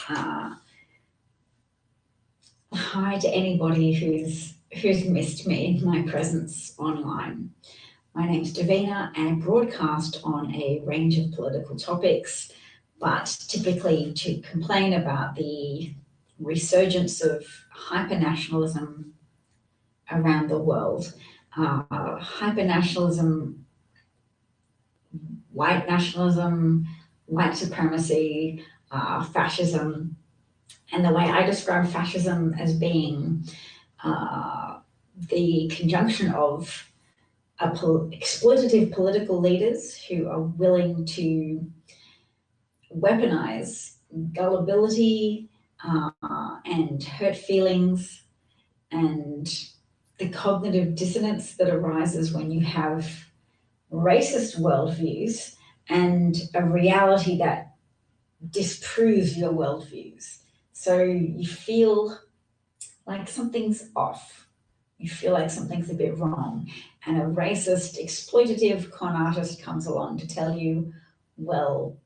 hi to anybody who's missed me in my presence online. My name's Davina and I broadcast on a range of political topics, but typically to complain about the resurgence of hypernationalism around the world. Hypernationalism, white nationalism, white supremacy, fascism, and the way I describe fascism as being the conjunction of exploitative political leaders who are willing to weaponize gullibility and hurt feelings and the cognitive dissonance that arises when you have racist worldviews and a reality that disproves your worldviews. So you feel like something's off. You feel like something's a bit wrong. And a racist, exploitative con artist comes along to tell you, well,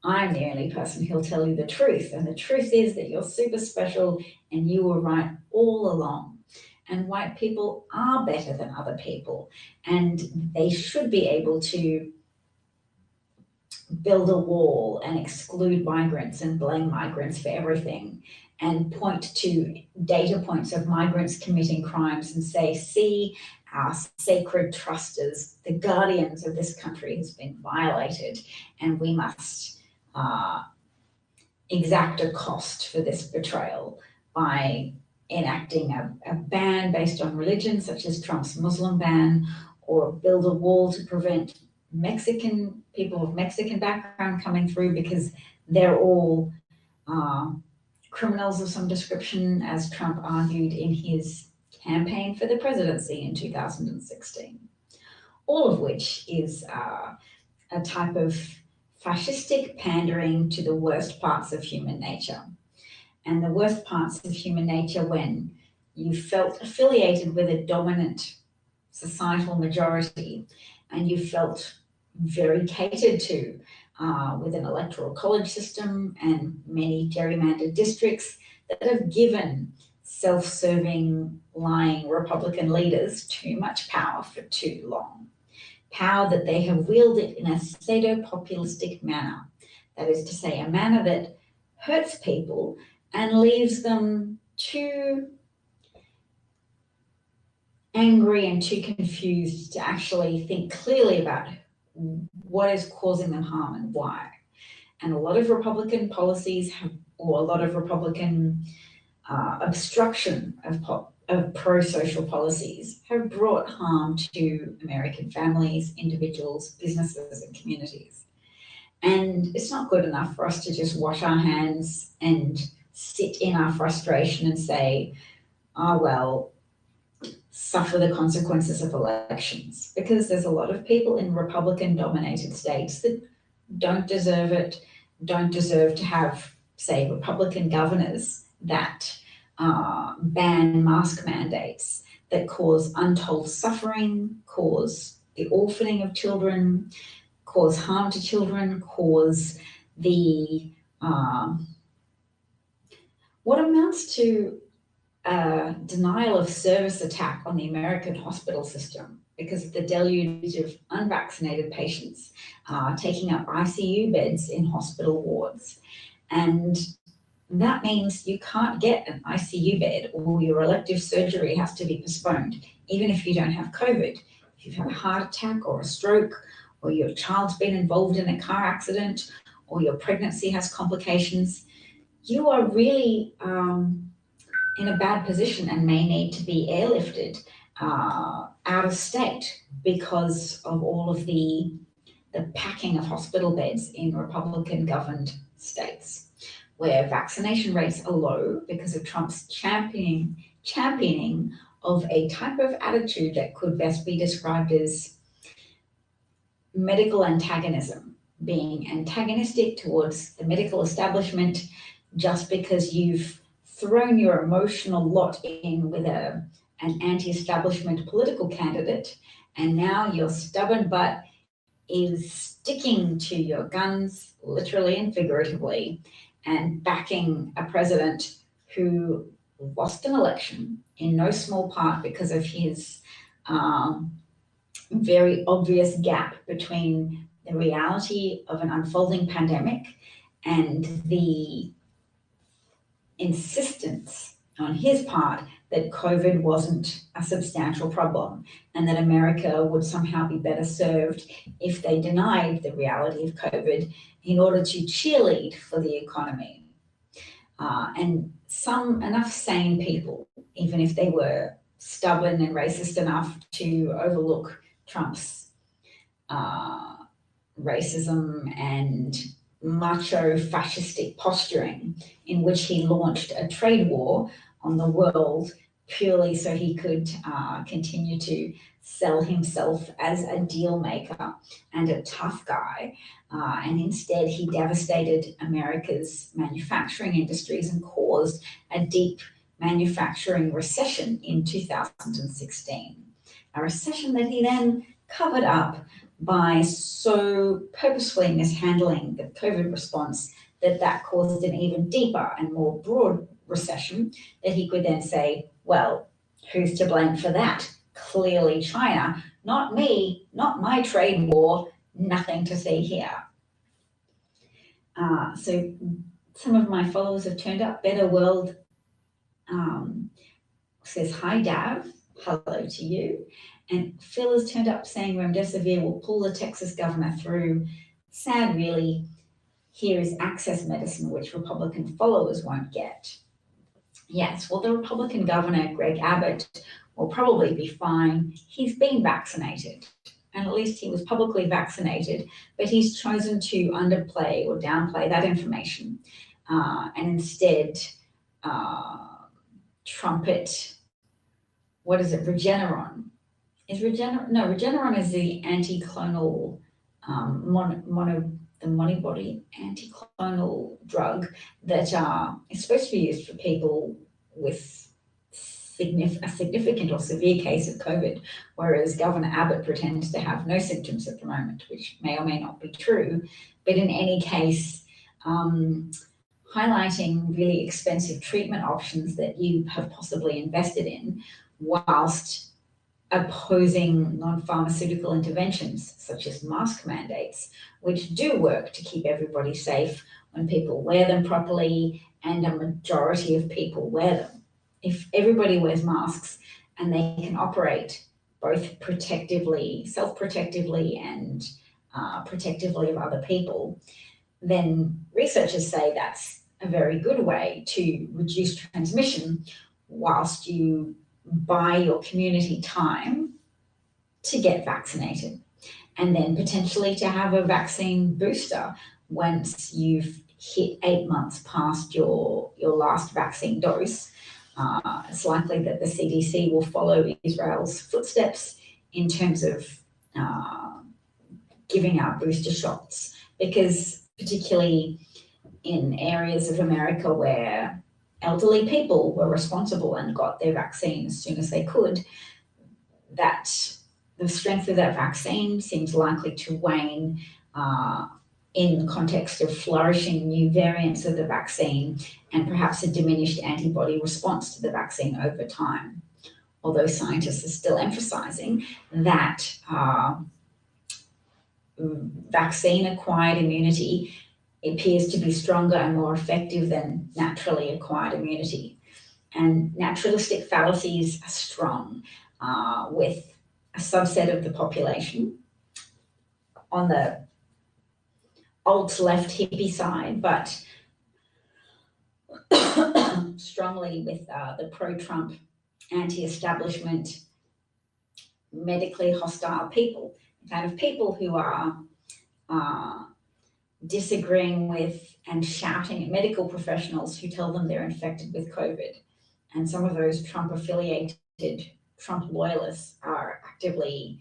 I'm the only person who'll tell you the truth. And the truth is that you're super special and you were right all along. And white people are better than other people. And they should be able to build a wall and exclude migrants and blame migrants for everything and point to data points of migrants committing crimes and say, see, our sacred trusters, the guardians of this country has been violated and we must exact a cost for this betrayal by enacting a ban based on religion, such as Trump's Muslim ban, or build a wall to prevent people of Mexican background coming through because they're all criminals of some description, as Trump argued in his campaign for the presidency in 2016. All of which is a type of fascistic pandering to the worst parts of human nature. And the worst parts of human nature when you felt affiliated with a dominant societal majority and you felt very catered to with an electoral college system and many gerrymandered districts that have given self-serving, lying Republican leaders too much power for too long. Power that they have wielded in a pseudo-populistic manner. That is to say, a manner that hurts people and leaves them too angry and too confused to actually think clearly about what is causing them harm and why. And a lot of Republican policies or a lot of Republican obstruction of pro-social policies have brought harm to American families, individuals, businesses, and communities. And it's not good enough for us to just wash our hands and sit in our frustration and say, oh, well, suffer the consequences of elections, because there's a lot of people in Republican-dominated states that don't deserve it, don't deserve to have, say, Republican governors that ban mask mandates, that cause untold suffering, cause the orphaning of children, cause harm to children, cause the what amounts to a denial of service attack on the American hospital system because of the deluge of unvaccinated patients taking up ICU beds in hospital wards. And that means you can't get an ICU bed or your elective surgery has to be postponed, even if you don't have COVID. If you've had a heart attack or a stroke, or your child's been involved in a car accident, or your pregnancy has complications, you are really in a bad position and may need to be airlifted out of state because of all of the packing of hospital beds in Republican-governed states, where vaccination rates are low because of Trump's championing of a type of attitude that could best be described as medical antagonism, being antagonistic towards the medical establishment just because you've thrown your emotional lot in with an anti-establishment political candidate, and now your stubborn butt is sticking to your guns, literally and figuratively, and backing a president who lost an election in no small part because of his very obvious gap between the reality of an unfolding pandemic and the insistence on his part that COVID wasn't a substantial problem and that America would somehow be better served if they denied the reality of COVID in order to cheerlead for the economy. And enough sane people, even if they were stubborn and racist enough to overlook Trump's racism and macho fascistic posturing, in which he launched a trade war on the world purely so he could continue to sell himself as a deal maker and a tough guy. And instead, he devastated America's manufacturing industries and caused a deep manufacturing recession in 2016. A recession that he then covered up by so purposefully mishandling the COVID response that caused an even deeper and more broad recession that he could then say, well, who's to blame for that? Clearly China, not me, not my trade war, nothing to see here. So some of my followers have turned up. Better World says, hi Dav, hello to you. And Phil has turned up saying remdesivir will pull the Texas governor through. Sad, really. Here is access medicine, which Republican followers won't get. Yes, well, the Republican governor, Greg Abbott, will probably be fine. He's been vaccinated, and at least he was publicly vaccinated, but he's chosen to underplay or downplay that information and instead trumpet, what is it, Regeneron. Regeneron is the anti-clonal the monobody anti-clonal drug that is supposed to be used for people with a significant or severe case of COVID, whereas Governor Abbott pretends to have no symptoms at the moment, which may or may not be true. But in any case, highlighting really expensive treatment options that you have possibly invested in whilst opposing non-pharmaceutical interventions such as mask mandates, which do work to keep everybody safe when people wear them properly and a majority of people wear them. If everybody wears masks and they can operate both protectively, self-protectively and protectively of other people, then researchers say that's a very good way to reduce transmission whilst you buy your community time to get vaccinated, and then potentially to have a vaccine booster once you've hit 8 months past your last vaccine dose. It's likely that the CDC will follow Israel's footsteps in terms of giving out booster shots, because particularly in areas of America where elderly people were responsible and got their vaccine as soon as they could, that the strength of that vaccine seems likely to wane in the context of flourishing new variants of the vaccine and perhaps a diminished antibody response to the vaccine over time. Although scientists are still emphasizing that vaccine-acquired immunity appears to be stronger and more effective than naturally acquired immunity. And naturalistic fallacies are strong with a subset of the population on the alt-left hippie side, but strongly with the pro-Trump, anti-establishment, medically hostile people, the kind of people who are disagreeing with and shouting at medical professionals who tell them they're infected with COVID. And some of those Trump-affiliated, Trump loyalists are actively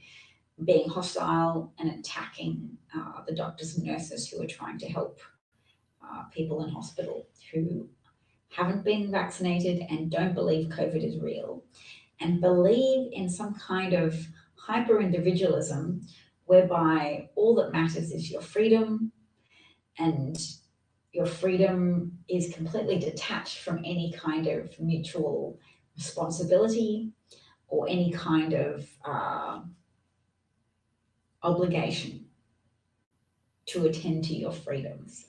being hostile and attacking the doctors and nurses who are trying to help people in hospital who haven't been vaccinated and don't believe COVID is real and believe in some kind of hyper-individualism whereby all that matters is your freedom and your freedom is completely detached from any kind of mutual responsibility or any kind of obligation to attend to your freedoms.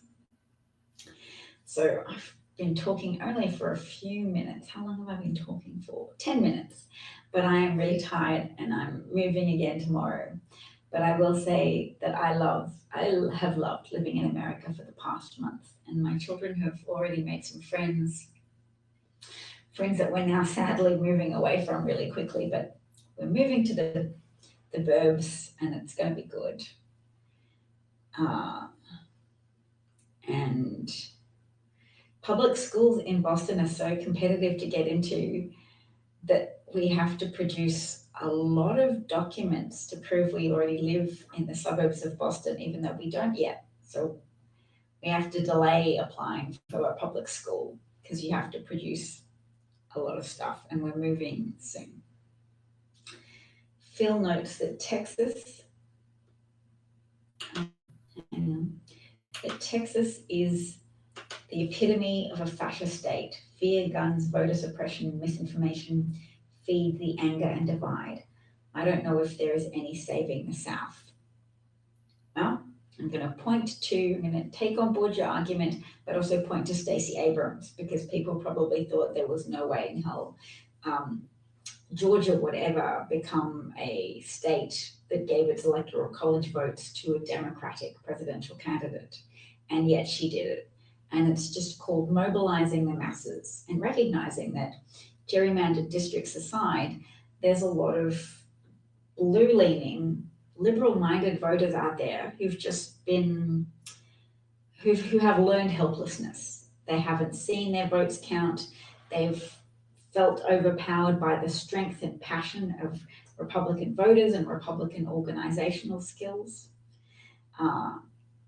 So I've been talking only for a few minutes. How long have I been talking for? 10 minutes. But I am really tired and I'm moving again tomorrow. But I will say that I have loved living in America for the past month, and my children have already made some friends that we're now sadly moving away from really quickly, but we're moving to the burbs and it's going to be good. And public schools in Boston are so competitive to get into that we have to produce a lot of documents to prove we already live in the suburbs of Boston, even though we don't yet. So we have to delay applying for a public school because you have to produce a lot of stuff, and we're moving soon. Phil notes that Texas is the epitome of a fascist state. Fear, guns, voter suppression, misinformation feed the anger and divide. I don't know if there is any saving the South. Well, I'm going to take on board your argument, but also point to Stacey Abrams, because people probably thought there was no way in hell Georgia would ever become a state that gave its electoral college votes to a Democratic presidential candidate. And yet she did it. And it's just called mobilizing the masses and recognizing that, gerrymandered districts aside, there's a lot of blue-leaning, liberal-minded voters out there who have learned helplessness. They haven't seen their votes count. They've felt overpowered by the strength and passion of Republican voters and Republican organizational skills.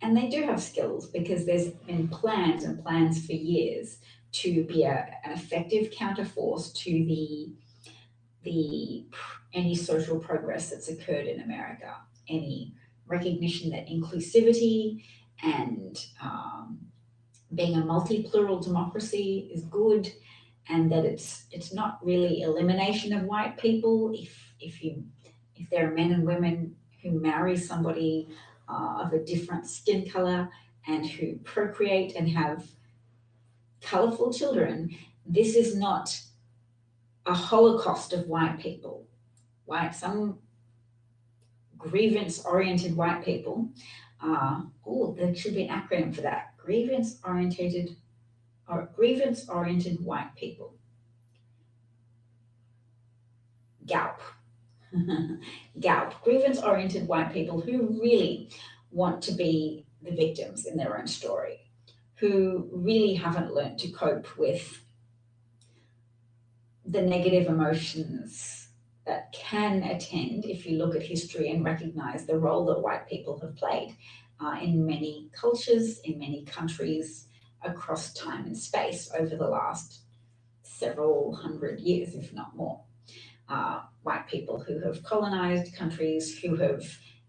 And they do have skills, because there's been plans for years to be an effective counterforce to any social progress that's occurred in America, any recognition that inclusivity and being a multi-plural democracy is good, and that it's not really elimination of white people if there are men and women who marry somebody of a different skin color and who procreate and have colorful children. This is not a holocaust of white people. Some grievance-oriented white people. There should be an acronym for that. Grievance-oriented white people. GALP. GALP, grievance-oriented white people who really want to be the victims in their own story, who really haven't learned to cope with the negative emotions that can attend if you look at history and recognize the role that white people have played in many cultures, in many countries, across time and space over the last several hundred years, if not more. White people who have colonized countries, who have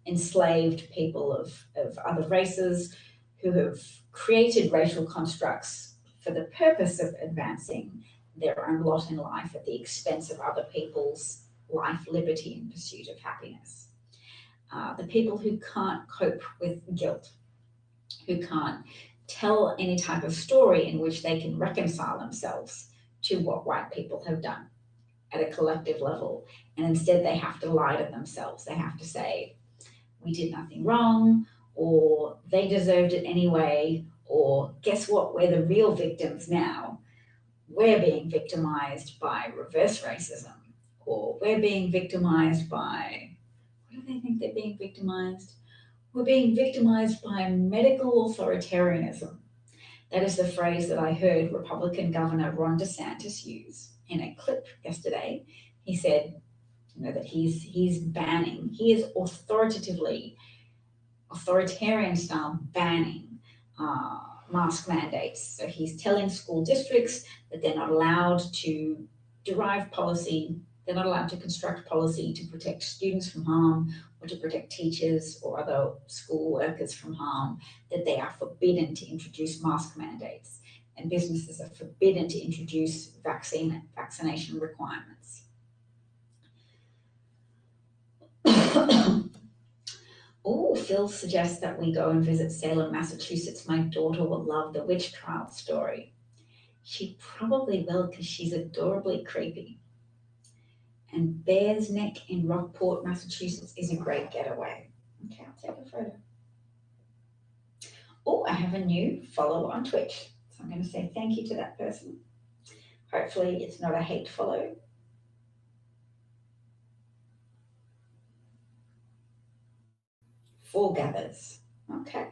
enslaved people of other races, who have created racial constructs for the purpose of advancing their own lot in life at the expense of other people's life, liberty, and pursuit of happiness. The people who can't cope with guilt, who can't tell any type of story in which they can reconcile themselves to what white people have done at a collective level, and instead they have to lie to themselves. They have to say, we did nothing wrong, or they deserved it anyway, or guess what, we're the real victims now. We're being victimized by reverse racism, or we're being victimized by, what do they think they're being victimized? We're being victimized by medical authoritarianism. That is the phrase that I heard Republican Governor Ron DeSantis use in a clip yesterday. He said, that he is authoritarian style banning mask mandates. So he's telling school districts that they're not allowed to derive policy, they're not allowed to construct policy to protect students from harm or to protect teachers or other school workers from harm, that they are forbidden to introduce mask mandates, and businesses are forbidden to introduce vaccination requirements. Oh, Phil suggests that we go and visit Salem, Massachusetts. My daughter will love the witch trial story. She probably will because she's adorably creepy. And Bears Neck in Rockport, Massachusetts is a great getaway. Okay, I'll take a photo. Oh, I have a new follower on Twitch. So I'm going to say thank you to that person. Hopefully it's not a hate follow. Foregathers. Okay.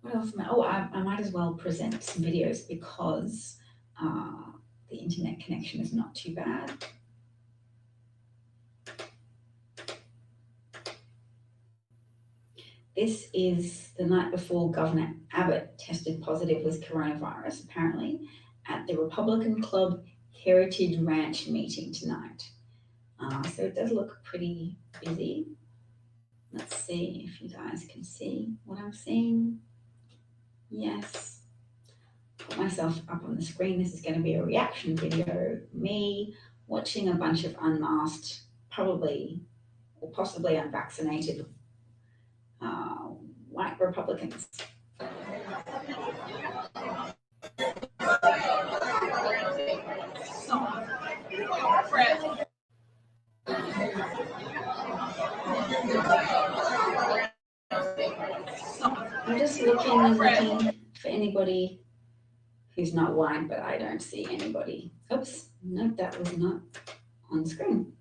What else? I might as well present some videos because the internet connection is not too bad. This is the night before Governor Abbott tested positive with coronavirus, apparently, at the Republican Club Heritage Ranch meeting tonight. So it does look pretty busy. Let's see if you guys can see what I'm seeing. Yes. Put myself up on the screen. This is going to be a reaction video. Me watching a bunch of unmasked, probably or possibly unvaccinated white Republicans. I'm just looking for anybody who's not white, but I don't see anybody. Oops, no, that was not on screen.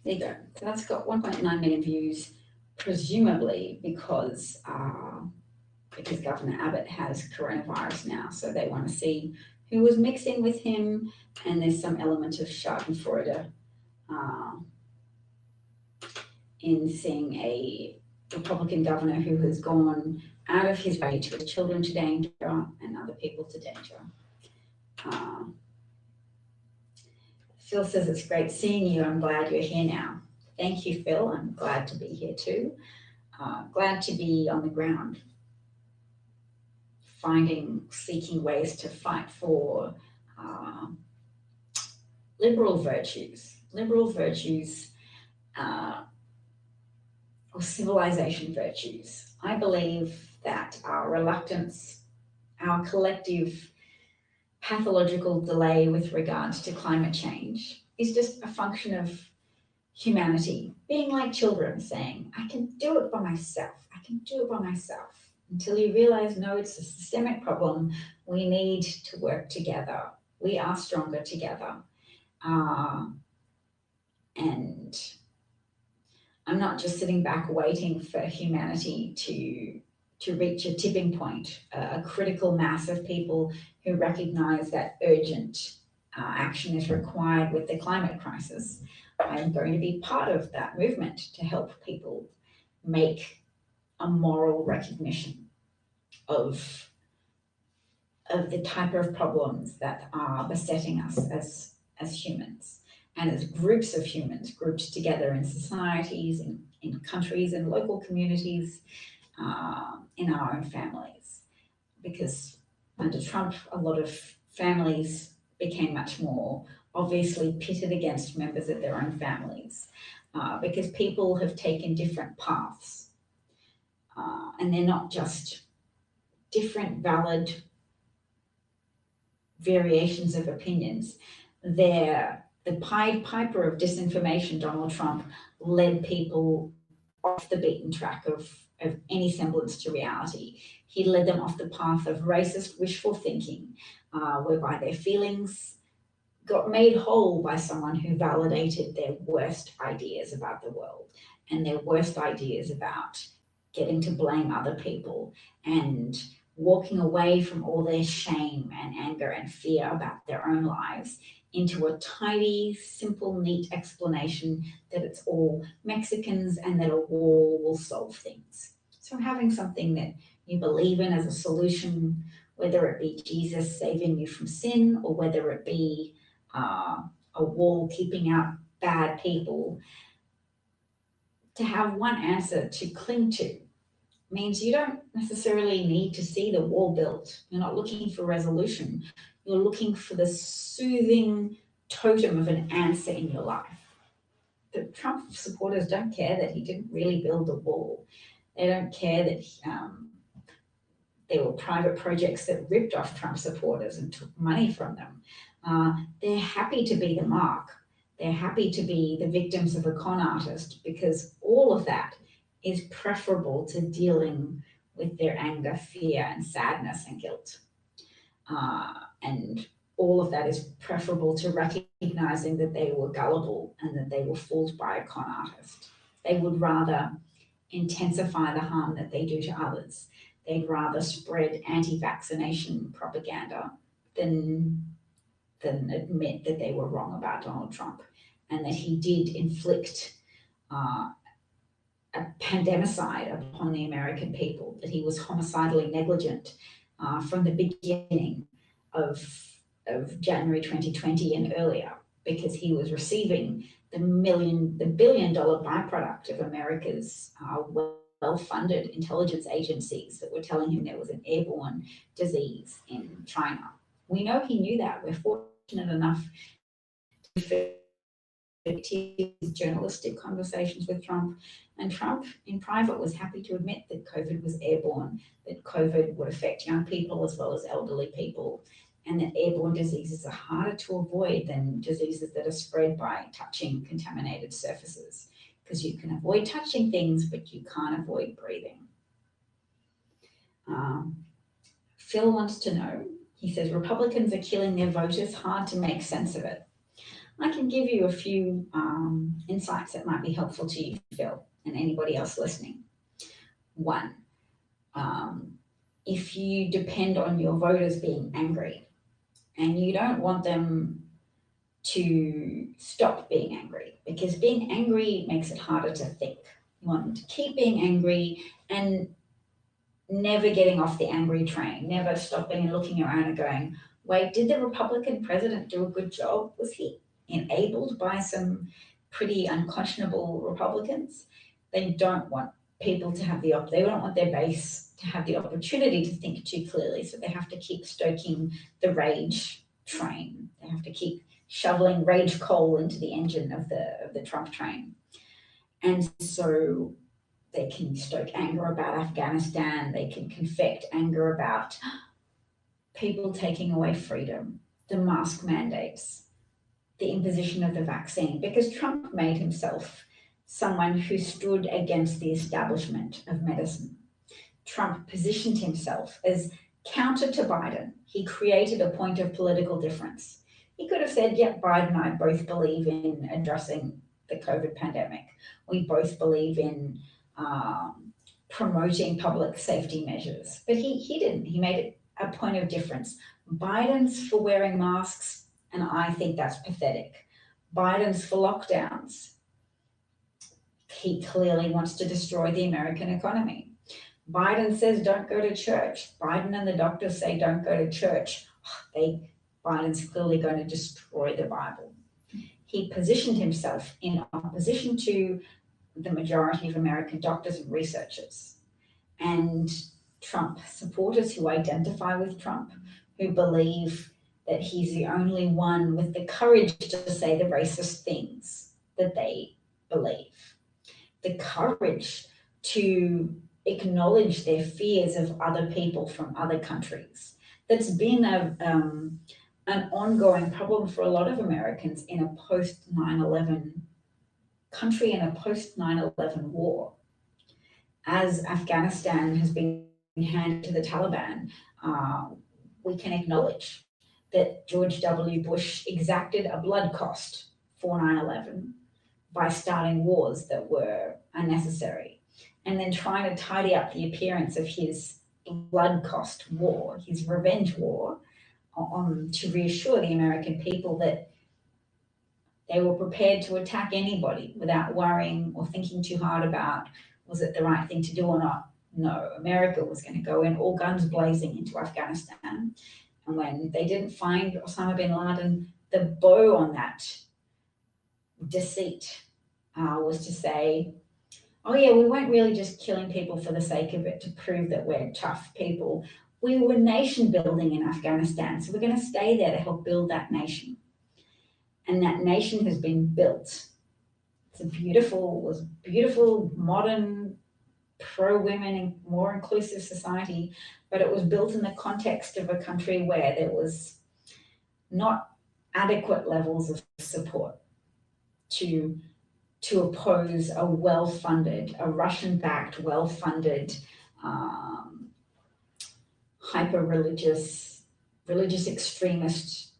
There you go. So that's got 1.9 million views, presumably because Governor Abbott has coronavirus now. So they want to see who was mixing with him, and there's some element of Schadenfreude in seeing a Republican governor who has gone out of his way to put children to danger and other people to danger. Phil says it's great seeing you. I'm glad you're here now. Thank you, Phil. I'm glad to be here too. Glad to be on the ground, seeking ways to fight for liberal virtues or civilization virtues. I believe that our reluctance, our collective pathological delay with regards to climate change is just a function of humanity being like children saying, I can do it by myself. I can do it by myself. Until you realize, no, it's a systemic problem. We need to work together. We are stronger together. And I'm not just sitting back waiting for humanity to reach a tipping point, a critical mass of people who recognize that urgent action is required with the climate crisis. I'm going to be part of that movement to help people make a moral recognition of the type of problems that are besetting us as humans and as groups of humans grouped together in societies, in countries, in local communities, in our own families. Because under Trump, a lot of families became much more obviously pitted against members of their own families because people have taken different paths. And they're not just different valid variations of opinions. They're the Pied Piper of disinformation. Donald Trump led people off the beaten track of any semblance to reality. He led them off the path of racist wishful thinking, whereby their feelings got made whole by someone who validated their worst ideas about the world and their worst ideas about getting to blame other people and walking away from all their shame and anger and fear about their own lives into a tidy, simple, neat explanation that it's all Mexicans and that a wall will solve things. So having something that you believe in as a solution, whether it be Jesus saving you from sin or whether it be a wall keeping out bad people, to have one answer to cling to means you don't necessarily need to see the wall built. You're not looking for resolution. You're looking for the soothing totem of an answer in your life. The Trump supporters don't care that he didn't really build the wall. They don't care that there were private projects that ripped off Trump supporters and took money from them. They're happy to be the mark. They're happy to be the victims of a con artist because all of that is preferable to dealing with their anger, fear, and sadness and guilt. And all of that is preferable to recognizing that they were gullible and that they were fooled by a con artist. They would rather intensify the harm that they do to others. They'd rather spread anti-vaccination propaganda than admit that they were wrong about Donald Trump and that he did inflict a pandemicide upon the American people, that he was homicidally negligent from the beginning of January 2020 and earlier, because he was receiving the billion-dollar byproduct of America's well-funded intelligence agencies that were telling him there was an airborne disease in China. We know he knew that. We're fortunate enough to his journalistic conversations with Trump, and Trump in private was happy to admit that COVID was airborne, that COVID would affect young people as well as elderly people, and that airborne diseases are harder to avoid than diseases that are spread by touching contaminated surfaces, because you can avoid touching things, but you can't avoid breathing. Phil wants to know, he says, Republicans are killing their voters, hard to make sense of it. I can give you a few insights that might be helpful to you, Phil, and anybody else listening. One, if you depend on your voters being angry and you don't want them to stop being angry, because being angry makes it harder to think. You want them to keep being angry and never getting off the angry train, never stopping and looking around and going, wait, did the Republican president do a good job? Was he enabled by some pretty unconscionable Republicans? They don't want people to have they don't want their base to have the opportunity to think too clearly, so they have to keep stoking the rage train. They have to keep shoveling rage coal into the engine of the Trump train. And so they can stoke anger about Afghanistan, they can confect anger about people taking away freedom, the mask mandates, the imposition of the vaccine, because Trump made himself someone who stood against the establishment of medicine. Trump positioned himself as counter to Biden. He created a point of political difference. He could have said, yeah, Biden and I both believe in addressing the COVID pandemic. We both believe in promoting public safety measures. But he didn't. He made it a point of difference. Biden's for wearing masks, and I think that's pathetic. Biden's for lockdowns. He clearly wants to destroy the American economy. Biden says don't go to church. Biden and the doctors say don't go to church. Biden's clearly going to destroy the Bible. He positioned himself in opposition to the majority of American doctors and researchers. And Trump supporters who identify with Trump, who believe that he's the only one with the courage to say the racist things that they believe, the courage to acknowledge their fears of other people from other countries. That's been an ongoing problem for a lot of Americans in a post 9/11 country, in a post 9/11 war. As Afghanistan has been handed to the Taliban, we can acknowledge that George W. Bush exacted a blood cost for 9/11 by starting wars that were unnecessary, and then trying to tidy up the appearance of his blood cost war, his revenge war, to reassure the American people that They were prepared to attack anybody without worrying or thinking too hard about, was it the right thing to do or not? No, America was going to go in all guns blazing into Afghanistan. And when they didn't find Osama bin Laden, the bow on that deceit was to say, oh yeah, we weren't really just killing people for the sake of it to prove that we're tough people. We were nation building in Afghanistan, so we're going to stay there to help build that nation. And that nation has been built. It's was beautiful, modern, pro-women and more inclusive society, but it was built in the context of a country where there was not adequate levels of support to oppose a well-funded, a Russian-backed, well-funded, hyper-religious, religious extremist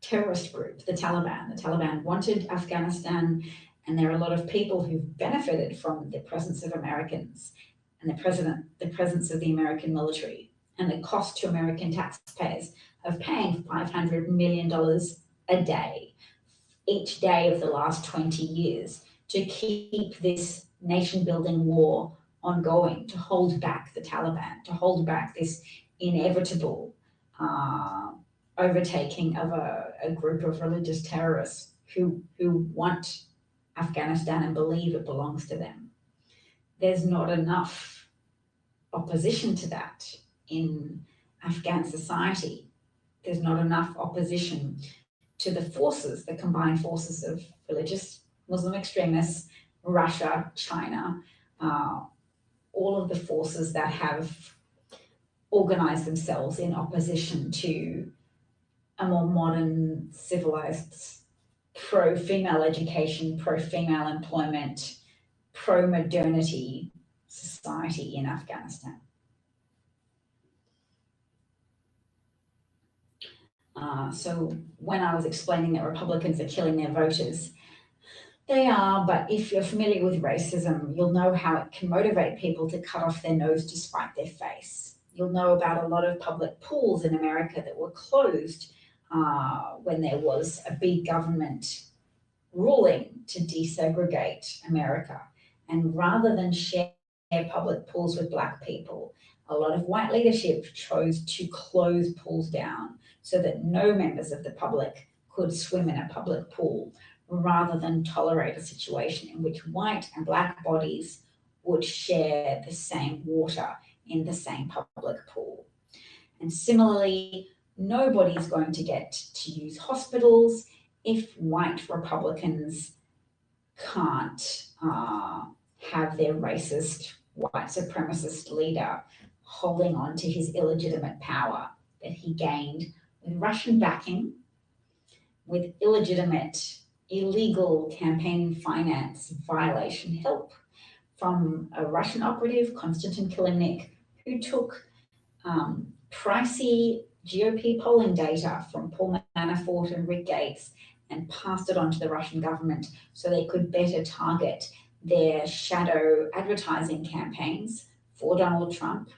terrorist group, the Taliban. The Taliban wanted Afghanistan, and there are a lot of people who've benefited from the presence of Americans and the presence of the American military and the cost to American taxpayers of paying $500 million a day, each day of the last 20 years, to keep this nation-building war ongoing, to hold back the Taliban, to hold back this inevitable overtaking of a group of religious terrorists who want Afghanistan and believe it belongs to them. There's not enough opposition to that in Afghan society. There's not enough opposition to the forces, the combined forces of religious Muslim extremists, Russia, China, all of the forces that have organized themselves in opposition to a more modern, civilized, pro-female education, pro-female employment, pro-modernity society in Afghanistan. So when I was explaining that Republicans are killing their voters, they are, but if you're familiar with racism, you'll know how it can motivate people to cut off their nose to spite their face. You'll know about a lot of public pools in America that were closed when there was a big government ruling to desegregate America. And rather than share public pools with Black people, a lot of white leadership chose to close pools down so that no members of the public could swim in a public pool, rather than tolerate a situation in which white and Black bodies would share the same water in the same public pool. And similarly, nobody's going to get to use hospitals if white Republicans can't have their racist, white supremacist leader holding on to his illegitimate power that he gained with Russian backing, with illegitimate, illegal campaign finance violation help from a Russian operative, Konstantin Kilimnik, who took pricey GOP polling data from Paul Manafort and Rick Gates and passed it on to the Russian government so they could better target their shadow advertising campaigns for Donald Trump,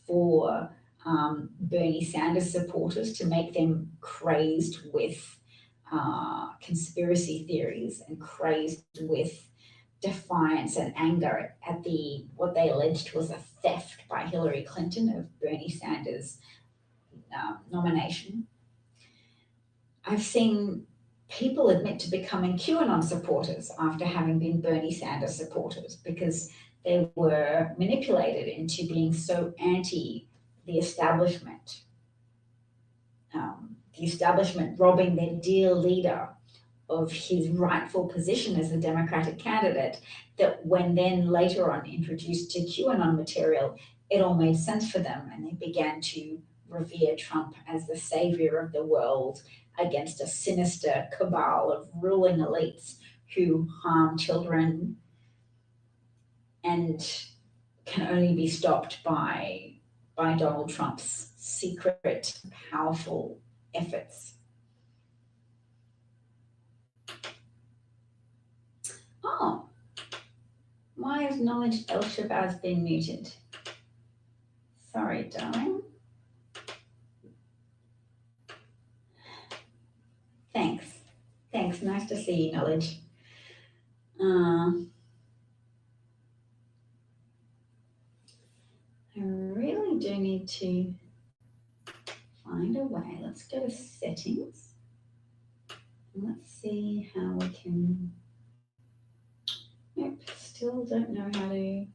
for Bernie Sanders supporters, to make them crazed with conspiracy theories and crazed with defiance and anger at what they alleged was a theft by Hillary Clinton of Bernie Sanders' nomination. I've seen people admit to becoming QAnon supporters after having been Bernie Sanders supporters because they were manipulated into being so anti the establishment. The establishment robbing their dear leader of his rightful position as a Democratic candidate, that when then later on introduced to QAnon material, it all made sense for them and they began to revere Trump as the savior of the world against a sinister cabal of ruling elites who harm children and can only be stopped by Donald Trump's secret, powerful efforts. Oh, why has Knowledge El Shabazz been muted? Sorry, darling. Thanks. to see you, knowledge. I really do need to find a way. Let's go to settings. And let's see how we can. Nope, still don't know how to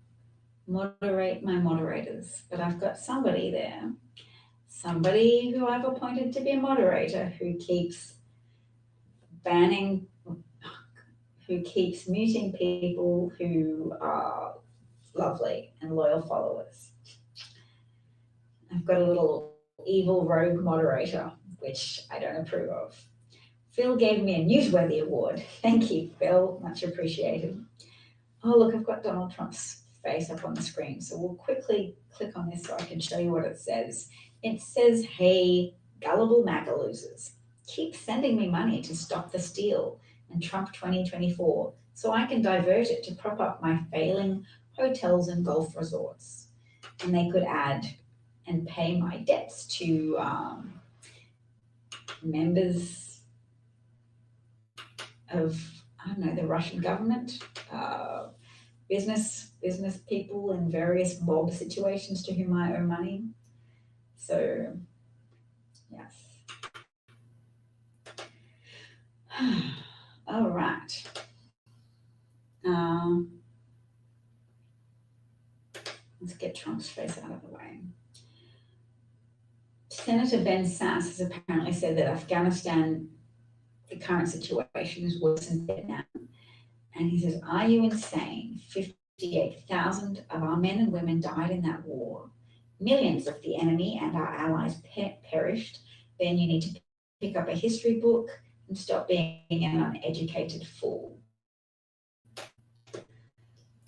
moderate my moderators, but I've got somebody there. Somebody who I've appointed to be a moderator who keeps banning, who keeps muting people who are lovely and loyal followers. I've got a little evil rogue moderator, which I don't approve of. Phil gave me a newsworthy award. Thank you, Phil. Much appreciated. Oh, look, I've got Donald Trump's face up on the screen. So we'll quickly click on this so I can show you what it says. It says, hey, gullible MAGA losers, keep sending me money to stop the steal and Trump 2024 so I can divert it to prop up my failing hotels and golf resorts. And they could add and pay my debts to members of, I don't know, the Russian government, business people in various mob situations to whom I owe money. So, yes. All right. Let's get Trump's face out of the way. Senator Ben Sasse has apparently said that Afghanistan, the current situation is worse than Vietnam. And he says, are you insane? 58,000 of our men and women died in that war. Millions of the enemy and our allies perished. Then you need to pick up a history book and stop being an uneducated fool.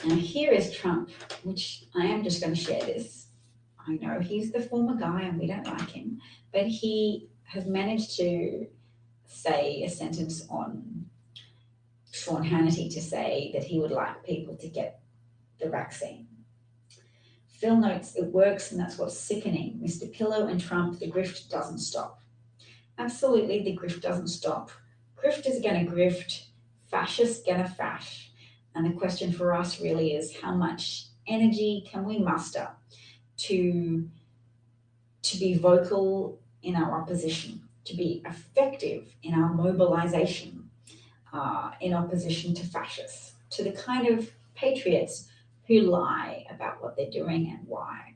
Now here is Trump, which I am just going to share this. I know he's the former guy and we don't like him, but he has managed to say a sentence on Sean Hannity to say that he would like people to get the vaccine. Phil notes it works and that's what's sickening. Mr. Pillow and Trump, the grift doesn't stop. Absolutely, the grift doesn't stop. Grifters going to grift, fascists going to fash. And the question for us really is how much energy can we muster to be vocal in our opposition, to be effective in our mobilization in opposition to fascists, to the kind of patriots who lie about what they're doing and why,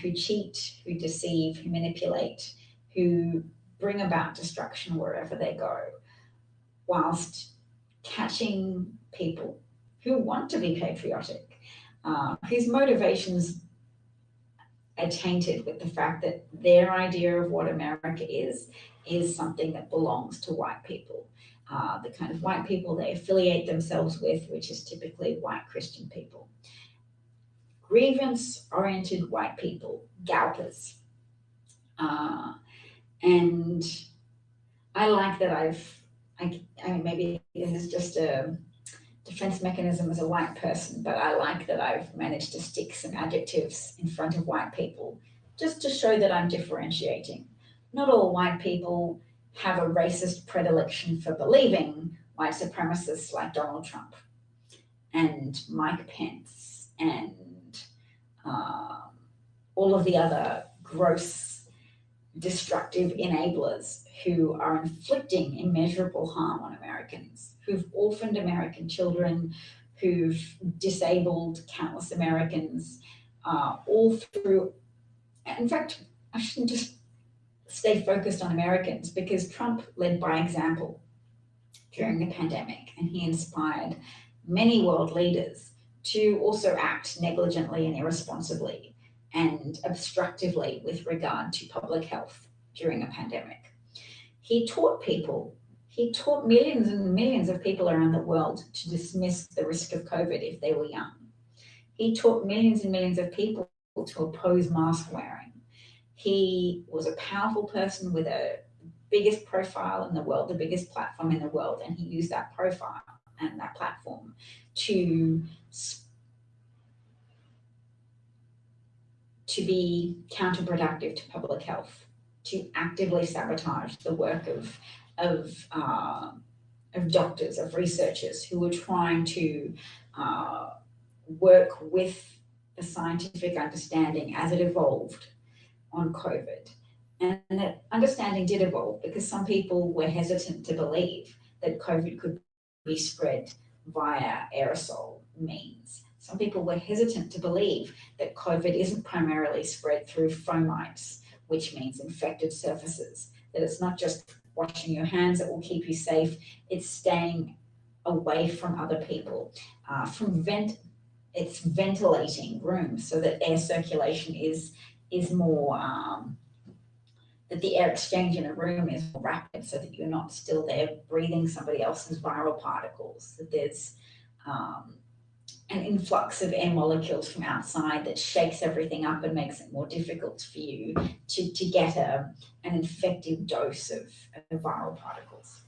who cheat, who deceive, who manipulate, who bring about destruction wherever they go, whilst catching people who want to be patriotic, whose motivations are tainted with the fact that their idea of what America is something that belongs to white people. The kind of white people they affiliate themselves with, which is typically white Christian people. Grievance-oriented white people, galpers. And I like that I mean, maybe this is just a defense mechanism as a white person, but I like that I've managed to stick some adjectives in front of white people just to show that I'm differentiating. Not all white people have a racist predilection for believing white supremacists like Donald Trump and Mike Pence and all of the other gross, destructive enablers who are inflicting immeasurable harm on Americans, who've orphaned American children, who've disabled countless Americans, all through, in fact, I shouldn't just stay focused on Americans because Trump led by example during the pandemic and he inspired many world leaders to also act negligently and irresponsibly and obstructively with regard to public health during a pandemic. He taught millions and millions of people around the world to dismiss the risk of COVID if they were young. He taught millions and millions of people to oppose mask wearing. He was a powerful person with a biggest profile in the world, the biggest platform in the world, and he used that profile and that platform to be counterproductive to public health, to actively sabotage the work of of doctors, of researchers who were trying to work with the scientific understanding as it evolved on COVID. And that understanding did evolve because some people were hesitant to believe that COVID could be spread via aerosol means. Some people were hesitant to believe that COVID isn't primarily spread through fomites, which means infected surfaces, that it's not just washing your hands that will keep you safe, it's staying away from other people, it's ventilating rooms so that air circulation is more, that the air exchange in a room is more rapid so that you're not still there breathing somebody else's viral particles, that there's an influx of air molecules from outside that shakes everything up and makes it more difficult for you to get an infective dose of viral particles.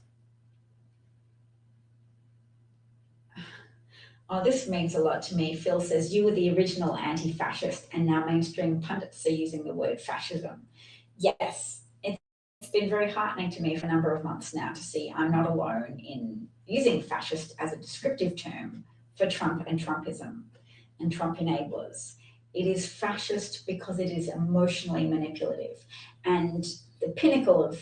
Oh, this means a lot to me. Phil says, you were the original anti-fascist and now mainstream pundits are using the word fascism. Yes, it's been very heartening to me for a number of months now to see I'm not alone in using fascist as a descriptive term for Trump and Trumpism and Trump enablers. It is fascist because it is emotionally manipulative. And the pinnacle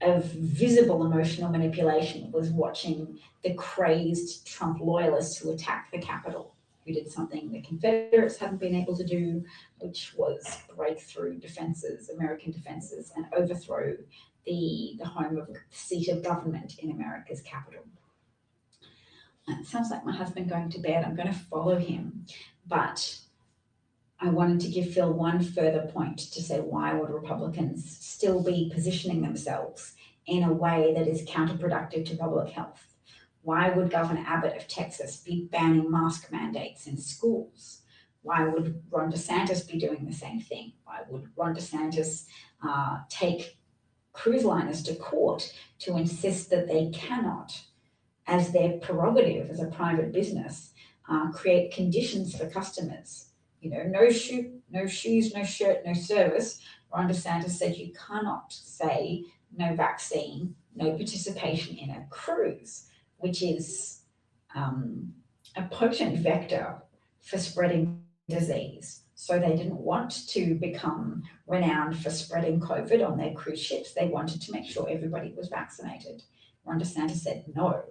of visible emotional manipulation was watching the crazed Trump loyalists who attacked the Capitol, who did something the Confederates hadn't been able to do, which was break through defenses, American defenses, and overthrow the home of the seat of government in America's capital. It sounds like my husband going to bed. I'm going to follow him, but I wanted to give Phil one further point to say, why would Republicans still be positioning themselves in a way that is counterproductive to public health? Why would Governor Abbott of Texas be banning mask mandates in schools? Why would Ron DeSantis be doing the same thing? Why would Ron DeSantis take cruise liners to court to insist that they cannot, as their prerogative as a private business, create conditions for customers? You know, no shoes, no shirt, no service. Ron DeSantis said you cannot say no vaccine, no participation in a cruise, which is a potent vector for spreading disease. So they didn't want to become renowned for spreading COVID on their cruise ships. They wanted to make sure everybody was vaccinated. Ron DeSantis said no,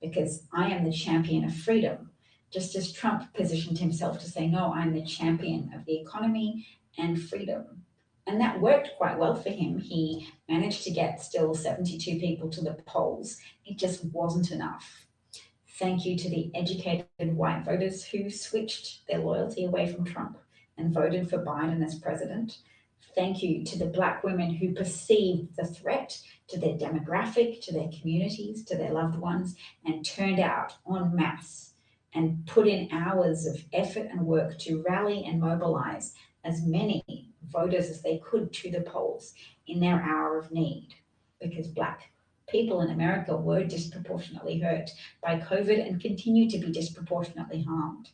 because I am the champion of freedom. Just as Trump positioned himself to say, no, I'm the champion of the economy and freedom. And that worked quite well for him. He managed to get still 72 people to the polls. It just wasn't enough. Thank you to the educated white voters who switched their loyalty away from Trump and voted for Biden as president. Thank you to the Black women who perceived the threat to their demographic, to their communities, to their loved ones, and turned out en masse and put in hours of effort and work to rally and mobilize as many voters as they could to the polls in their hour of need, because Black people in America were disproportionately hurt by COVID and continue to be disproportionately harmed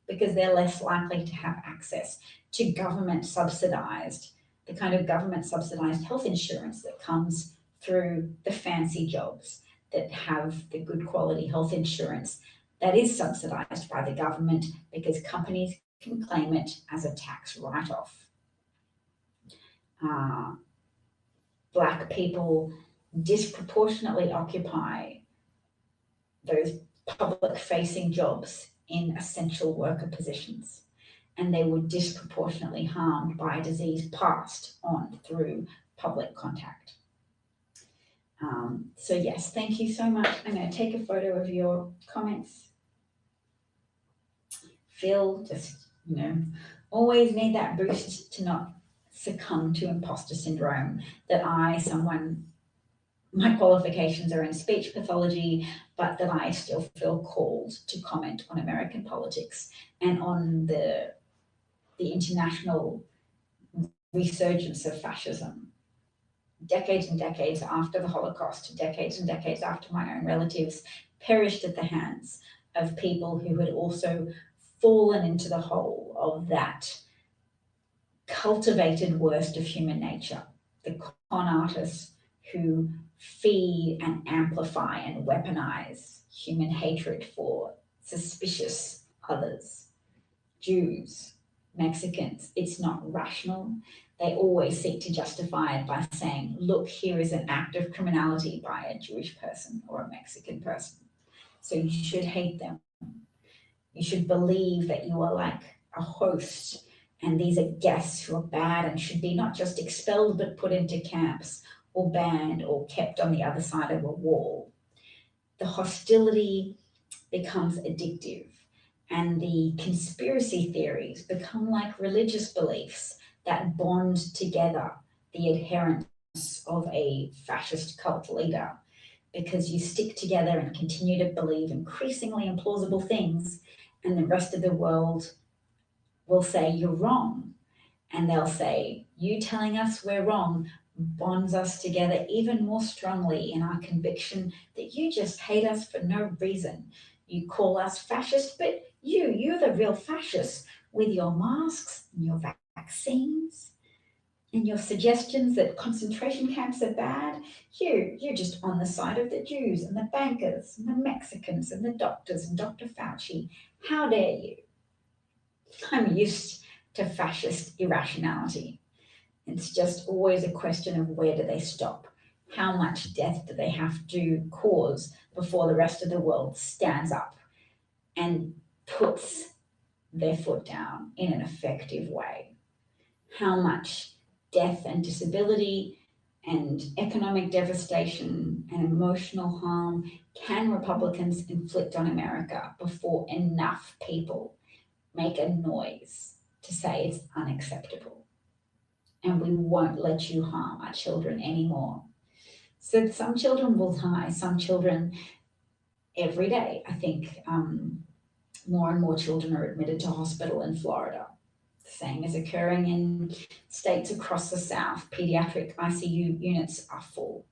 because they're less likely to have access to government subsidized, the kind of government subsidized health insurance that comes through the fancy jobs that have the good quality health insurance that is subsidized by the government because companies can claim it as a tax write-off. Black people disproportionately occupy those public-facing jobs in essential worker positions, and they were disproportionately harmed by a disease passed on through public contact. So yes, thank you so much. I'm going to take a photo of your comments. Phil, just, always need that boost to not succumb to imposter syndrome, that my qualifications are in speech pathology, but that I still feel called to comment on American politics and on the international resurgence of fascism. Decades and decades after the Holocaust, decades and decades after my own relatives perished at the hands of people who had also fallen into the hole of that cultivated worst of human nature, the con artists who feed and amplify and weaponize human hatred for suspicious others. Jews, Mexicans, it's not rational. They always seek to justify it by saying, look, here is an act of criminality by a Jewish person or a Mexican person. So you should hate them. You should believe that you are like a host and these are guests who are bad and should be not just expelled but put into camps or banned or kept on the other side of a wall. The hostility becomes addictive, and the conspiracy theories become like religious beliefs that bond together the adherents of a fascist cult leader, because you stick together and continue to believe increasingly implausible things, and the rest of the world will say you're wrong. And they'll say, you telling us we're wrong bonds us together even more strongly in our conviction that you just hate us for no reason. You call us fascist, but you're the real fascists with your masks and your vaccines and your suggestions that concentration camps are bad. You're just on the side of the Jews and the bankers and the Mexicans and the doctors and Dr. Fauci. How dare you? I'm used to fascist irrationality. It's just always a question of where do they stop? How much death do they have to cause before the rest of the world stands up and puts their foot down in an effective way? How much death and disability and economic devastation and emotional harm can Republicans inflict on America before enough people make a noise to say it's unacceptable? And we won't let you harm our children anymore. So some children will die, some children every day. I think more and more children are admitted to hospital in Florida. The same is occurring in states across the South. Pediatric ICU units are full.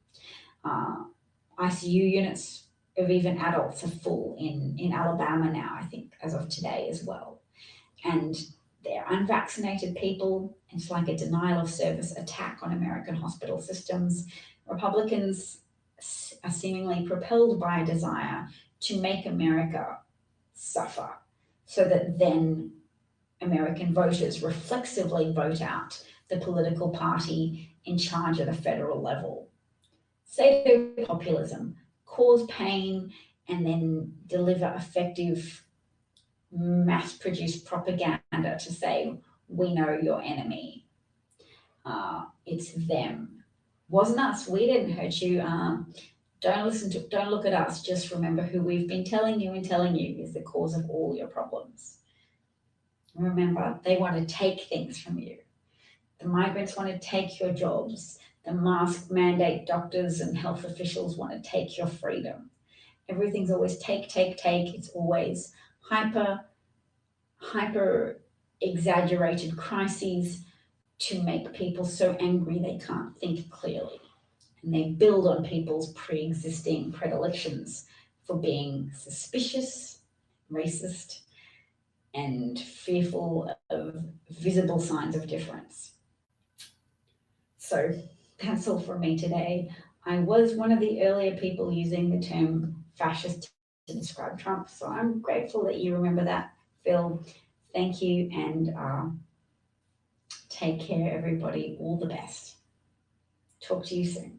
ICU units of even adults are full in Alabama now, I think, as of today as well. And they're unvaccinated people. It's like a denial of service attack on American hospital systems. Republicans are seemingly propelled by a desire to make America suffer so that then American voters reflexively vote out the political party in charge at a federal level. Pseudo-populism, cause pain and then deliver effective mass-produced propaganda to say, we know your enemy. It's them. Wasn't us. We didn't hurt you. Don't look at us. Just remember who we've been telling you is the cause of all your problems. Remember, they want to take things from you. The migrants want to take your jobs. The mask mandate doctors and health officials want to take your freedom. Everything's always take. It's always hyper exaggerated crises to make people so angry they can't think clearly. And they build on people's pre-existing predilections for being suspicious, racist, and fearful of visible signs of difference. So that's all from me today. I was one of the earlier people using the term fascist to describe Trump, so I'm grateful that you remember that, Phil. Thank you, and take care, everybody. All the best. Talk to you soon.